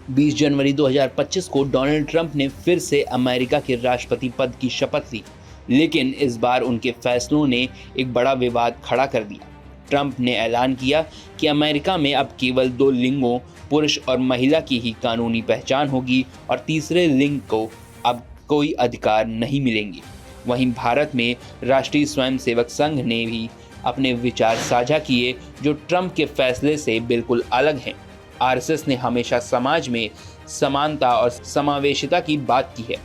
20 जनवरी 2025 को Donald Trump ने फिर से अमेरिका के राष्ट्रपति पद की शपथ ली, लेकिन इस बार उनके फैसलों ने एक बड़ा विवाद खड़ा कर दिया। ट्रंप ने ऐलान किया कि अमेरिका में अब केवल 2 लिंगों, पुरुष और महिला की ही कानूनी पहचान होगी और तीसरे लिंग को अब कोई अधिकार नहीं मिलेंगे। वहीं भारत में राष्ट्रीय स्वयंसेवक संघ ने भी अपने विचार साझा किए, जो ट्रंप के फैसले से बिल्कुल अलग हैं। आरएसएस ने हमेशा समाज में समानता और समावेशिता की बात की है,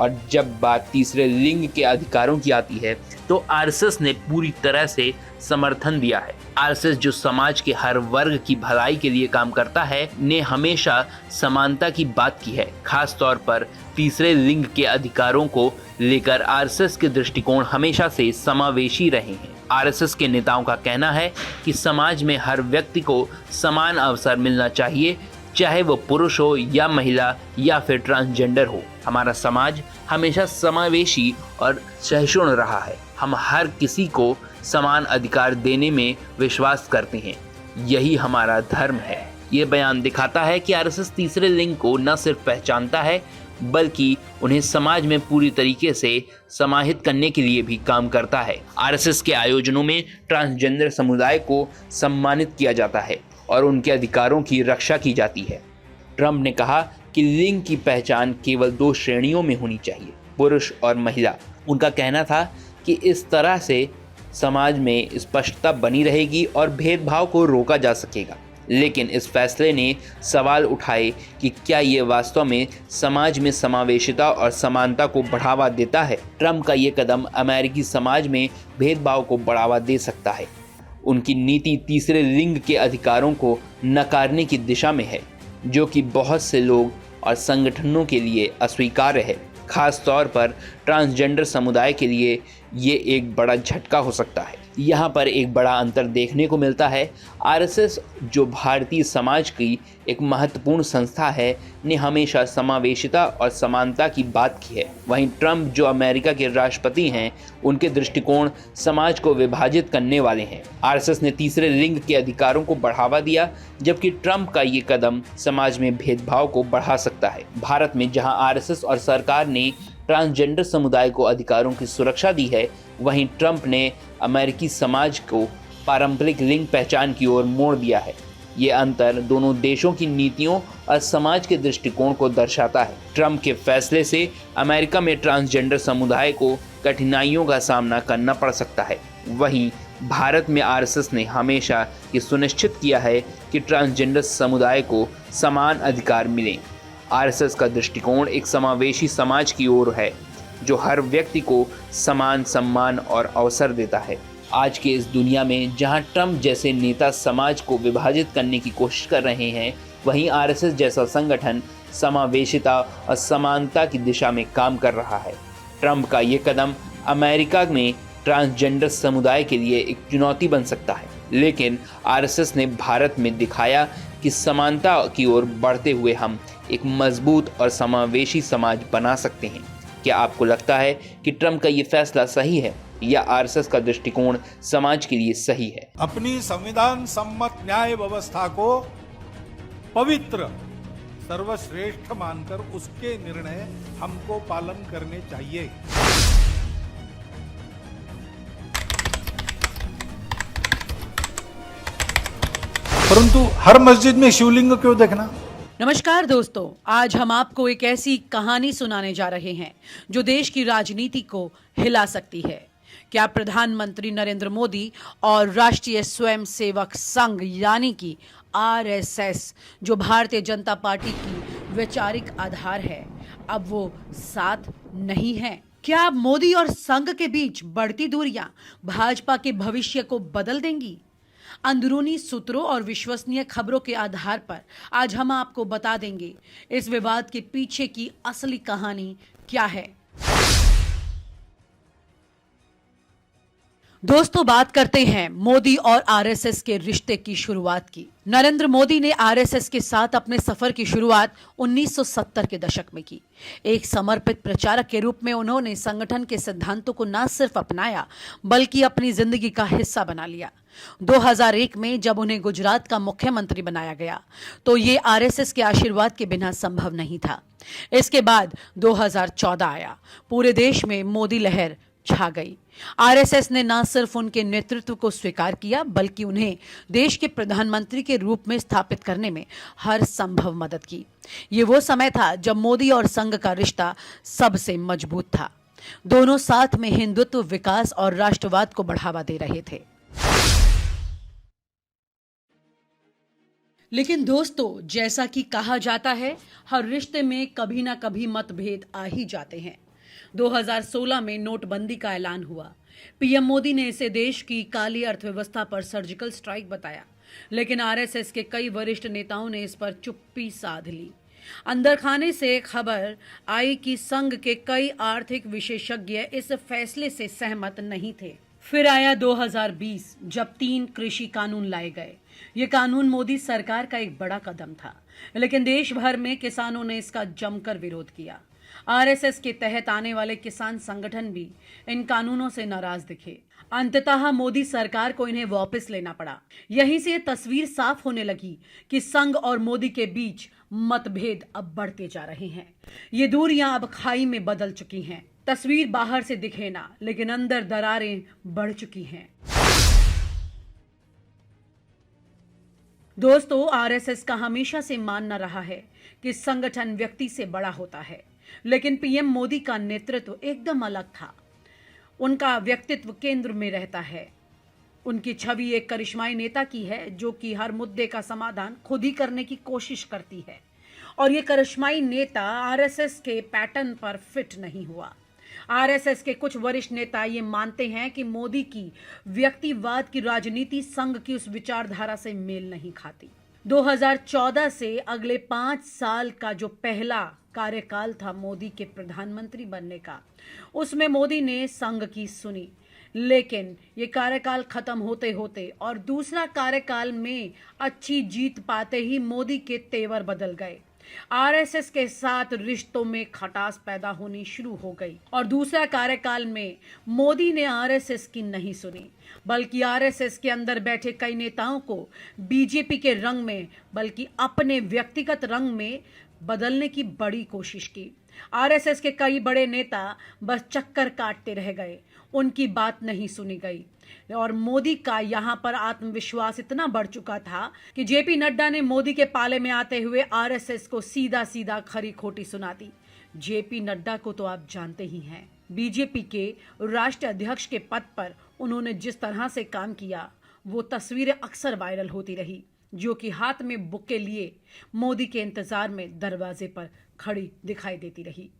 और जब बात तीसरे लिंग के अधिकारों की आती है तो आरएसएस ने पूरी तरह से समर्थन दिया है। आरएसएस, जो समाज के हर वर्ग की भलाई के लिए काम करता है, ने हमेशा समानता की बात की है। खास तौर पर तीसरे लिंग के अधिकारों को लेकर आरएसएस के दृष्टिकोण हमेशा से समावेशी रहे हैं। आरएसएस के नेताओं का कहना है कि समाज में हर व्यक्ति को समान अवसर मिलना चाहिए, चाहे वो पुरुष हो या महिला या फिर ट्रांसजेंडर हो। हमारा समाज हमेशा समावेशी और सहिष्णु रहा है। हम हर किसी को समान अधिकार देने में विश्वास करते हैं, यही हमारा धर्म है। ये बयान दिखाता है कि आरएसएस तीसरे लिंग को न सिर्फ पहचानता है, बल्कि उन्हें समाज में पूरी तरीके से समाहित करने के लिए भी काम करता है। आरएसएस के आयोजनों में ट्रांसजेंडर समुदाय को सम्मानित किया जाता है और उनके अधिकारों की रक्षा की जाती है। ट्रंप ने कहा कि लिंग की पहचान केवल 2 श्रेणियों में होनी चाहिए, पुरुष और महिला। उनका कहना था कि इस तरह से समाज में स्पष्टता बनी रहेगी और भेदभाव को रोका जा सकेगा। लेकिन इस फैसले ने सवाल उठाए कि क्या ये वास्तव में समाज में समावेशिता और समानता को बढ़ावा देता है। ट्रंप का ये कदम अमेरिकी समाज में भेदभाव को बढ़ावा दे सकता है। उनकी नीति तीसरे लिंग के अधिकारों को नकारने की दिशा में है, जो कि बहुत से लोग और संगठनों के लिए अस्वीकार्य है। खास तौर पर ट्रांसजेंडर समुदाय के लिए ये एक बड़ा झटका हो सकता है। यहाँ पर एक बड़ा अंतर देखने को मिलता है। आरएसएस, जो भारतीय समाज की एक महत्वपूर्ण संस्था है, ने हमेशा समावेशिता और समानता की बात की है। वहीं ट्रंप, जो अमेरिका के राष्ट्रपति हैं, उनके दृष्टिकोण समाज को विभाजित करने वाले हैं। आरएसएस ने तीसरे लिंग के अधिकारों को बढ़ावा दिया, जबकि ट्रंप का ये कदम समाज में भेदभाव को बढ़ा सकता है। भारत में जहां आरएसएस और सरकार ने ट्रांसजेंडर समुदाय को अधिकारों की सुरक्षा दी है, वहीं ट्रंप ने अमेरिकी समाज को पारंपरिक लिंग पहचान की ओर मोड़ दिया है। ये अंतर दोनों देशों की नीतियों और समाज के दृष्टिकोण को दर्शाता है। ट्रंप के फैसले से अमेरिका में ट्रांसजेंडर समुदाय को कठिनाइयों का सामना करना पड़ सकता है। वहीं भारत में आरएसएस ने हमेशा ये सुनिश्चित किया है कि ट्रांसजेंडर समुदाय को समान अधिकार मिलें। आरएसएस का दृष्टिकोण एक समावेशी समाज की ओर है, जो हर व्यक्ति को समान सम्मान और अवसर देता है। आज के इस दुनिया में जहां ट्रंप जैसे नेता समाज को विभाजित करने की कोशिश कर रहे हैं, वहीं आरएसएस जैसा संगठन समावेशिता और समानता की दिशा में काम कर रहा है। ट्रंप का ये कदम अमेरिका में ट्रांसजेंडर समुदाय के लिए एक चुनौती बन सकता है, लेकिन आरएसएस ने भारत में दिखाया कि समानता की ओर बढ़ते हुए हम एक मजबूत और समावेशी समाज बना सकते हैं। क्या आपको लगता है कि ट्रंप का ये फैसला सही है या आरएसएस का दृष्टिकोण समाज के लिए सही है? अपनी संविधान सम्मत न्याय व्यवस्था को पवित्र सर्वश्रेष्ठ मानकर उसके निर्णय हमको पालन करने चाहिए। परंतु हर मस्जिद में शिवलिंग क्यों देखना? नमस्कार दोस्तों, आज हम आपको एक ऐसी कहानी सुनाने जा रहे हैं जो देश की राजनीति को हिला सकती है। क्या प्रधानमंत्री नरेंद्र मोदी और राष्ट्रीय स्वयंसेवक संघ यानी कि आरएसएस, जो भारतीय जनता पार्टी की वैचारिक आधार है, अब वो साथ नहीं है? क्या अब मोदी और संघ के बीच बढ़ती दूरियां भाजपा के भविष्य को बदल देंगी? अंदरूनी सूत्रों और विश्वसनीय खबरों के आधार पर आज हम आपको बता देंगे इस विवाद के पीछे की असली कहानी क्या है। दोस्तों, बात करते हैं मोदी और आरएसएस के रिश्ते की शुरुआत की। नरेंद्र मोदी ने आरएसएस के साथ अपने सफर की शुरुआत 1970 के दशक में की। एक समर्पित प्रचारक के रूप में उन्होंने संगठन के सिद्धांतों को न सिर्फ अपनाया, बल्कि अपनी जिंदगी का हिस्सा बना लिया। 2001 में जब उन्हें गुजरात का मुख्यमंत्री बनाया गया तो ये आरएसएस के आशीर्वाद के बिना संभव नहीं था। इसके बाद 2014 आया, पूरे देश में मोदी लहर छा गई। आरएसएस ने न सिर्फ उनके नेतृत्व को स्वीकार किया बल्कि उन्हें देश के प्रधानमंत्री के रूप में स्थापित करने में हर संभव मदद की। ये वो समय था जब मोदी और संघ का रिश्ता सबसे मजबूत था। दोनों साथ में हिंदुत्व, विकास और राष्ट्रवाद को बढ़ावा दे रहे थे। लेकिन दोस्तों, जैसा कि कहा जाता है, हर रिश्ते में कभी ना कभी मतभेद आ ही जाते हैं। 2016 में नोटबंदी का ऐलान हुआ। पीएम मोदी ने इसे देश की काली अर्थव्यवस्था पर सर्जिकल स्ट्राइक बताया, लेकिन आरएसएस के कई वरिष्ठ नेताओं ने इस पर चुप्पी साध ली। अंदर खाने से खबर आई कि संघ के कई आर्थिक विशेषज्ञ इस फैसले से सहमत नहीं थे। फिर आया 2020 जब 3 कृषि कानून लाए गए। ये कानून मोदी सरकार का एक बड़ा कदम था, लेकिन देश भर में किसानों ने इसका जमकर विरोध किया। आरएसएस के तहत आने वाले किसान संगठन भी इन कानूनों से नाराज दिखे। अंततः मोदी सरकार को इन्हें वापस लेना पड़ा। यहीं से तस्वीर साफ होने लगी कि संघ और मोदी के बीच मतभेद अब बढ़ते जा रहे हैं। ये दूरियां अब खाई में बदल चुकी हैं। तस्वीर बाहर से दिखे ना, लेकिन अंदर दरारें बढ़ चुकी हैं। दोस्तों, आरएसएस का हमेशा से मानना रहा है कि संगठन व्यक्ति से बड़ा होता है, लेकिन पीएम मोदी का नेतृत्व एकदम अलग था। उनका व्यक्तित्व केंद्र में रहता है। उनकी छवि एक करिश्माई नेता की है जो कि हर मुद्दे का समाधान खुद ही करने की कोशिश करती है। और ये करिश्माई नेता आरएसएस के पैटर्न पर फिट नहीं हुआ। आरएसएस के कुछ वरिष्ठ नेता ये मानते हैं कि मोदी की व्यक्तिवाद की राजनीति संघ की उस विचारधारा से मेल नहीं खाती। 2014 से अगले 5 साल का जो पहला कार्यकाल था मोदी के प्रधानमंत्री बनने का, उसमें मोदी ने संघ की सुनी, लेकिन ये कार्यकाल खत्म होते होते और दूसरा कार्यकाल में अच्छी जीत पाते ही मोदी के तेवर बदल गए। आरएसएस के साथ रिश्तों में खटास पैदा होनी शुरू हो गई और दूसरा कार्यकाल में मोदी ने आरएसएस की नहीं सुनी, बल्कि आरएसएस के अंदर बैठे कई नेताओं को बीजेपी के रंग में बल्कि अपने व्यक्तिगत रंग में बदलने की बड़ी कोशिश की। आरएसएस के कई बड़े नेता बस चक्कर काटते रह गए, उनकी बात नहीं सुनी गई और मोदी का यहां पर आत्मविश्वास इतना बढ़ चुका था कि जेपी नड्डा ने मोदी के पाले में आते हुए आरएसएस को सीधा सीधा खरी खोटी सुना दी। जेपी नड्डा को तो आप जानते ही हैं। बीजेपी के राष्ट्रीय अध्यक्ष के पद पर उन्होंने जिस तरह से काम किया, वो तस्वीरें अक्सर वायरल होती रही, जो कि हाथ में बुके लिए मोदी के इंतजार में दरवाजे पर खड़ी दिखाई देती रही।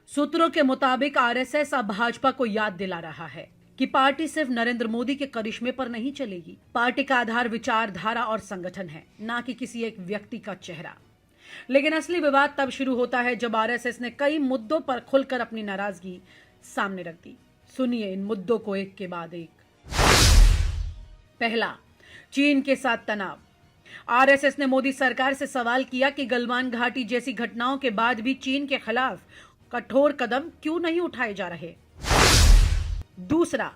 सूत्रों के मुताबिक आरएसएस अब भाजपा को याद दिला रहा है कि पार्टी सिर्फ नरेंद्र मोदी के करिश्मे पर नहीं चलेगी। पार्टी का आधार विचारधारा और संगठन है, ना कि किसी एक व्यक्ति का चेहरा। लेकिन असली विवाद तब शुरू होता है जब आरएसएस ने कई मुद्दों पर खुलकर अपनी नाराजगी सामने रख दी। सुनिए इन मुद्दों को एक के बाद एक। पहला, चीन के साथ तनाव। आरएसएस ने मोदी सरकार से सवाल किया कि गलवान घाटी जैसी घटनाओं के बाद भी चीन के खिलाफ कठोर कदम क्यों नहीं उठाए जा रहे। दूसरा,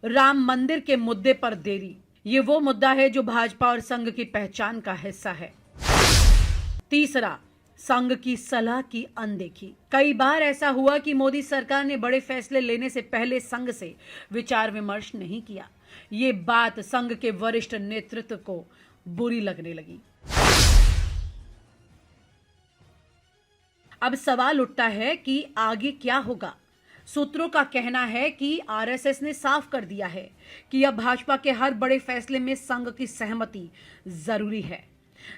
राम मंदिर के मुद्दे पर देरी। ये वो मुद्दा है जो भाजपा और संघ की पहचान का हिस्सा है। तीसरा, संघ की सलाह की अनदेखी। कई बार ऐसा हुआ कि मोदी सरकार ने बड़े फैसले लेने से पहले संघ से विचार विमर्श नहीं किया। ये बात संघ के वरिष्ठ नेतृत्व को बुरी लगने लगी। अब सवाल उठता है कि आगे क्या होगा। सूत्रों का कहना है कि आरएसएस ने साफ कर दिया है कि अब भाजपा के हर बड़े फैसले में संघ की सहमति जरूरी है।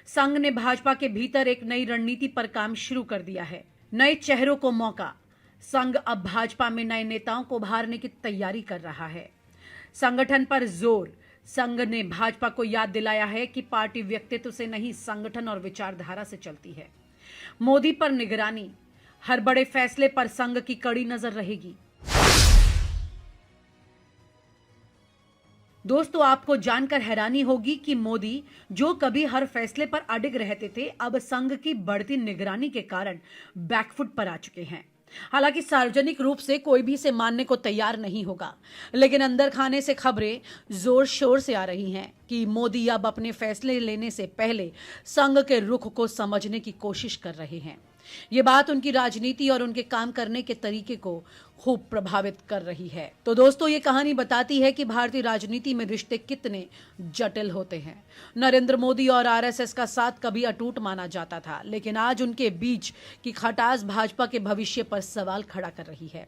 संघ ने भाजपा के भीतर एक नई रणनीति पर काम शुरू कर दिया है। नए चेहरों को मौका। संघ अब भाजपा में नए नेताओं को उभारने की तैयारी कर रहा है। संगठन पर जोर। संघ ने भाजपा को याद दिलाया है कि पार्टी व्यक्तित्व से नहीं, संगठन और विचारधारा से चलती है। मोदी पर निगरानी। हर बड़े फैसले पर संघ की कड़ी नजर रहेगी। दोस्तों, आपको जानकर हैरानी होगी कि मोदी, जो कभी हर फैसले पर अडिग रहते थे, अब संघ की बढ़ती निगरानी के कारण बैकफुट पर आ चुके हैं। हालांकि सार्वजनिक रूप से कोई भी इसे मानने को तैयार नहीं होगा, लेकिन अंदर खाने से खबरें जोर शोर से आ रही हैं कि मोदी अब अपने फैसले लेने से पहले संघ के रुख को समझने की कोशिश कर रहे हैं। ये बात उनकी राजनीति और उनके काम करने के तरीके को खूब प्रभावित कर रही है। तो दोस्तों, ये कहानी बताती है कि भारतीय राजनीति में रिश्ते कितने जटिल होते हैं। नरेंद्र मोदी और आरएसएस का साथ कभी अटूट माना जाता था, लेकिन आज उनके बीच की खटास भाजपा के भविष्य पर सवाल खड़ा कर रही है।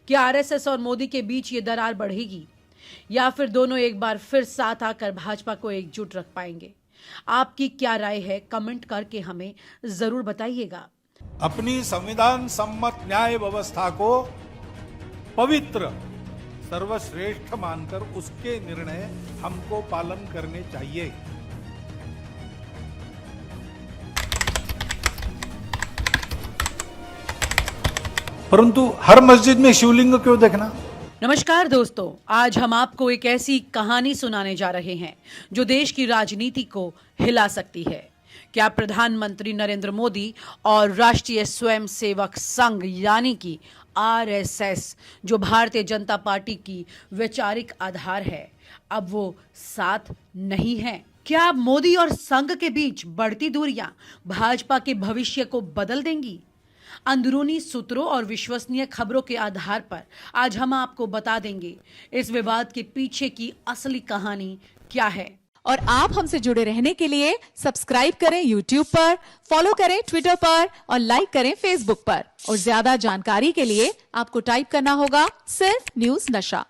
क्या आरएसएस और मोदी के बीच ये दरार बढ़ेगी या फिर दोनों एक बार फिर साथ आकर भाजपा को एकजुट रख पाएंगे? आपकी क्या राय है? कमेंट करके हमें जरूर बताइएगा। अपनी संविधान सम्मत न्याय व्यवस्था को पवित्र सर्वश्रेष्ठ मानकर उसके निर्णय हमको पालन करने चाहिए। परंतु हर मस्जिद में शिवलिंग क्यों देखना? नमस्कार दोस्तों, आज हम आपको एक ऐसी कहानी सुनाने जा रहे हैं जो देश की राजनीति को हिला सकती है। क्या प्रधानमंत्री नरेंद्र मोदी और राष्ट्रीय स्वयंसेवक संघ यानी कि आरएसएस, जो भारतीय जनता पार्टी की वैचारिक आधार है, अब वो साथ नहीं है? क्या अब मोदी और संघ के बीच बढ़ती दूरियां भाजपा के भविष्य को बदल देंगी? अंदरूनी सूत्रों और विश्वसनीय खबरों के आधार पर आज हम आपको बता देंगे इस विवाद के पीछे की असली कहानी क्या है। और आप हमसे जुड़े रहने के लिए सब्सक्राइब करें YouTube पर, फॉलो करें Twitter पर और लाइक करें Facebook पर। और ज्यादा जानकारी के लिए आपको टाइप करना होगा सिर्फ न्यूज़ नशा।